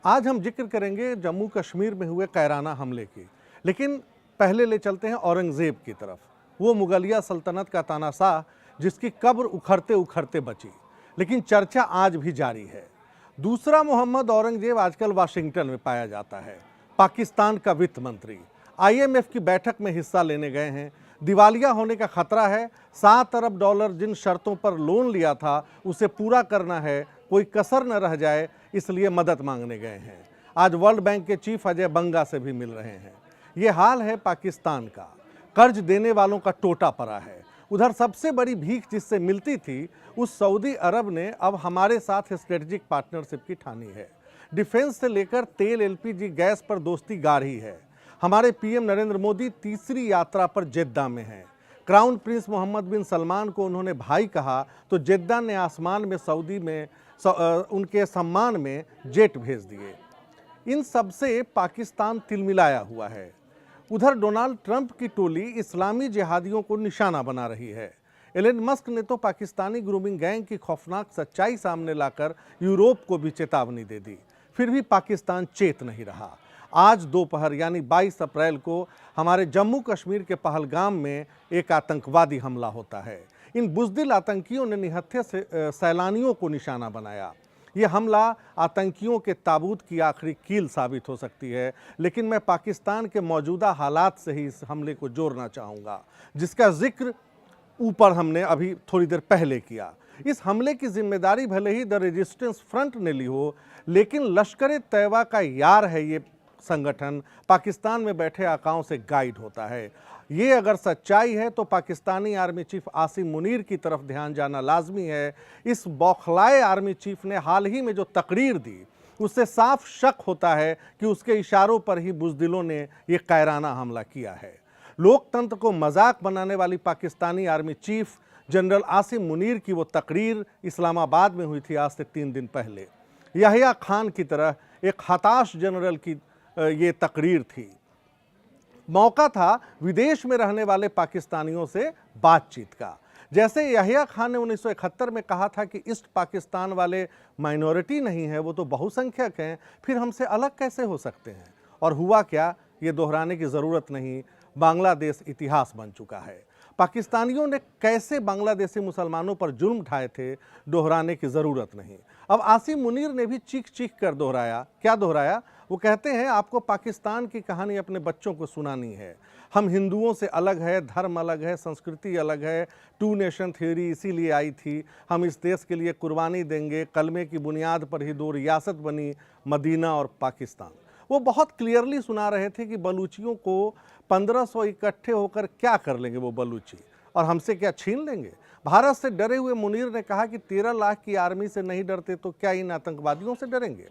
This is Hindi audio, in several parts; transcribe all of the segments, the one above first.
आज हम जिक्र करेंगे जम्मू कश्मीर में हुए कायराना हमले की, लेकिन पहले ले चलते हैं औरंगज़ेब की तरफ। वो मुगलिया सल्तनत का तानाशाह जिसकी कब्र उखड़ते उखड़ते बची, लेकिन चर्चा आज भी जारी है। दूसरा मोहम्मद औरंगज़ेब आजकल वाशिंगटन में पाया जाता है। पाकिस्तान का वित्त मंत्री IMF की बैठक में हिस्सा लेने गए हैं। दिवालिया होने का खतरा है। $7 अरब जिन शर्तों पर लोन लिया था उसे पूरा करना है, कोई कसर न रह जाए, इसलिए मदद मांगने गए हैं। आज वर्ल्ड बैंक के चीफ अजय बंगा से भी मिल रहे हैं। ये हाल है पाकिस्तान का। कर्ज देने वालों का टोटा पड़ा है। उधर सबसे बड़ी भीख जिससे मिलती थी उस सऊदी अरब ने अब हमारे साथ स्ट्रेटेजिक पार्टनरशिप की ठानी है। डिफेंस से लेकर तेल LPG गैस पर दोस्ती गाढ़ी है। हमारे PM नरेंद्र मोदी तीसरी यात्रा पर जेद्दा में हैं। क्राउन प्रिंस मोहम्मद बिन सलमान को उन्होंने भाई कहा तो जेद्दा ने आसमान में सऊदी में उनके सम्मान में जेट भेज दिए। इन सब से पाकिस्तान तिलमिलाया हुआ है। उधर डोनाल्ड ट्रंप की टोली इस्लामी जिहादियों को निशाना बना रही है। एलन मस्क ने तो पाकिस्तानी ग्रूमिंग गैंग की खौफनाक सच्चाई सामने लाकर यूरोप को भी चेतावनी दे दी। फिर भी पाकिस्तान चेत नहीं रहा। आज दोपहर यानी 22 अप्रैल को हमारे जम्मू कश्मीर के पहलगाम में एक आतंकवादी हमला होता है। इन बुज़दिल आतंकियों ने निहत्थे से सैलानियों को निशाना बनाया। ये हमला आतंकियों के ताबूत की आखिरी कील साबित हो सकती है, लेकिन मैं पाकिस्तान के मौजूदा हालात से ही इस हमले को जोड़ना चाहूँगा, जिसका जिक्र ऊपर हमने अभी थोड़ी देर पहले किया। इस हमले की जिम्मेदारी भले ही द रेजिस्टेंस फ्रंट ने ली हो, लेकिन लश्कर तैयबा का यार है ये संगठन, पाकिस्तान में बैठे आकाओं से गाइड होता है। ये अगर सच्चाई है तो पाकिस्तानी आर्मी चीफ आसिम मुनीर की तरफ ध्यान जाना लाजमी है। इस बौखलाए आर्मी चीफ ने हाल ही में जो तकरीर दी उससे साफ शक होता है कि उसके इशारों पर ही बुज़दिलों ने ये कायराना हमला किया है। लोकतंत्र को मजाक बनाने वाली Pakistani army chief general Asim Munir की वो तकरीर इस्लामाबाद में हुई थी आज से 3 दिन पहले। याहिया खान की तरह एक हताश जनरल की ये तकरीर थी। मौका था विदेश में रहने वाले पाकिस्तानियों से बातचीत का। जैसे याहिया खान ने 1971 में कहा था कि ईस्ट पाकिस्तान वाले माइनॉरिटी नहीं है, वो तो बहुसंख्यक हैं, फिर हमसे अलग कैसे हो सकते हैं। और हुआ क्या, ये दोहराने की ज़रूरत नहीं। बांग्लादेश इतिहास बन चुका है। पाकिस्तानियों ने कैसे बांग्लादेशी मुसलमानों पर जुर्म ढाए थे, दोहराने की ज़रूरत नहीं। अब आसिम मुनीर ने भी चीख चीख कर दोहराया। क्या दोहराया? वो कहते हैं आपको पाकिस्तान की कहानी अपने बच्चों को सुनानी है। हम हिंदुओं से अलग है, धर्म अलग है, संस्कृति अलग है, 2 नेशन थ्योरी इसीलिए आई थी। हम इस देश के लिए कुर्बानी देंगे। कलमे की बुनियाद पर ही 2 रियासत बनी, मदीना और पाकिस्तान। वो बहुत क्लियरली सुना रहे थे कि बलूचियों को 1500 इकट्ठे होकर क्या कर लेंगे वो बलूची, और हमसे क्या छीन लेंगे। भारत से डरे हुए मुनीर ने कहा कि 13 लाख की आर्मी से नहीं डरते तो क्या इन आतंकवादियों से डरेंगे।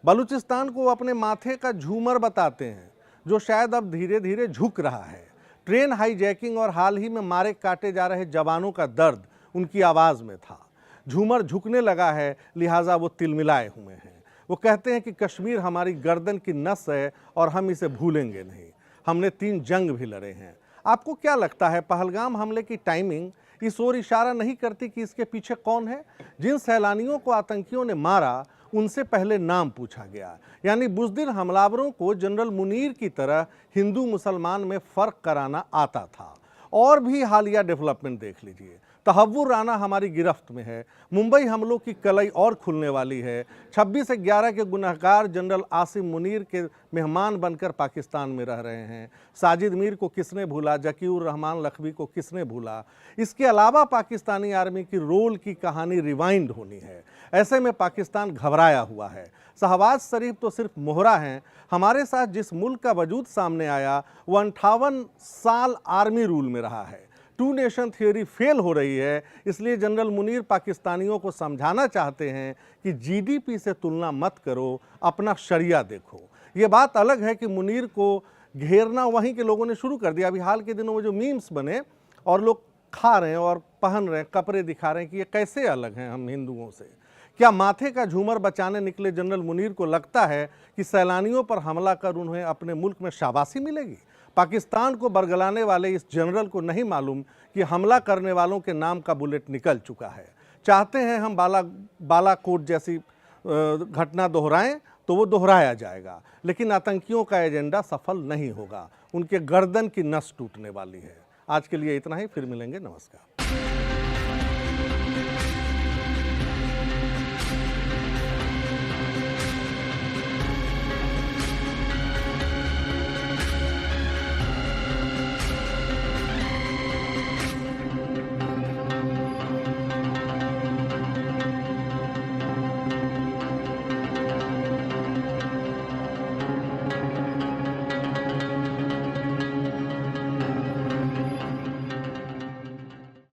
बलूचिस्तान को अपने माथे का झूमर बताते हैं, जो शायद अब धीरे धीरे झुक रहा है। ट्रेन हाईजैकिंग और हाल ही में मारे काटे जा रहे जवानों का दर्द उनकी आवाज़ में था। झूमर झुकने लगा है, लिहाजा वो तिलमिलाए हुए हैं। वो कहते हैं कि कश्मीर हमारी गर्दन की नस है और हम इसे भूलेंगे नहीं। हमने 3 जंग भी लड़े हैं। आपको क्या लगता है पहलगाम हमले की टाइमिंग इस ओर इशारा नहीं करती कि इसके पीछे कौन है? जिन सैलानियों को आतंकियों ने मारा उनसे पहले नाम पूछा गया, यानी बुज़दिल हमलावरों को जनरल मुनीर की तरह हिंदू मुसलमान में फ़र्क कराना आता था। और भी हालिया डेवलपमेंट देख लीजिए। तहव्वुर राना हमारी गिरफ्त में है। मुंबई हमलों की कलई और खुलने वाली है। 26/11 के गुनहगार जनरल आसिम मुनीर के मेहमान बनकर पाकिस्तान में रह रहे हैं। साजिद मीर को किसने भूला, जकीउर रहमान लखवी को किसने भूला। इसके अलावा पाकिस्तानी आर्मी की रोल की कहानी रिवाइंड होनी है। ऐसे में पाकिस्तान घबराया हुआ है। शहबाज शरीफ तो सिर्फ मोहरा हैं। हमारे साथ जिस मुल्क का वजूद सामने आया वो 58 साल आर्मी रूल में रहा है। 2 नेशन थ्योरी फेल हो रही है। इसलिए जनरल मुनीर पाकिस्तानियों को समझाना चाहते हैं कि GDP से तुलना मत करो, अपना शरिया देखो। ये बात अलग है कि मुनीर को घेरना वहीं के लोगों ने शुरू कर दिया। अभी हाल के दिनों में जो मीम्स बने और लोग खा रहे हैं और पहन रहे हैं, कपड़े दिखा रहे हैं कि ये कैसे अलग हैं हम हिंदुओं से। क्या माथे का झूमर बचाने निकले जनरल मुनीर को लगता है कि सैलानियों पर हमला कर उन्हें अपने मुल्क में शाबाशी मिलेगी? पाकिस्तान को बरगलाने वाले इस जनरल को नहीं मालूम कि हमला करने वालों के नाम का बुलेट निकल चुका है। चाहते हैं हम बालाकोट जैसी घटना दोहराएं तो वो दोहराया जाएगा, लेकिन आतंकियों का एजेंडा सफल नहीं होगा। उनके गर्दन की नस टूटने वाली है। आज के लिए इतना ही, फिर मिलेंगे। नमस्कार।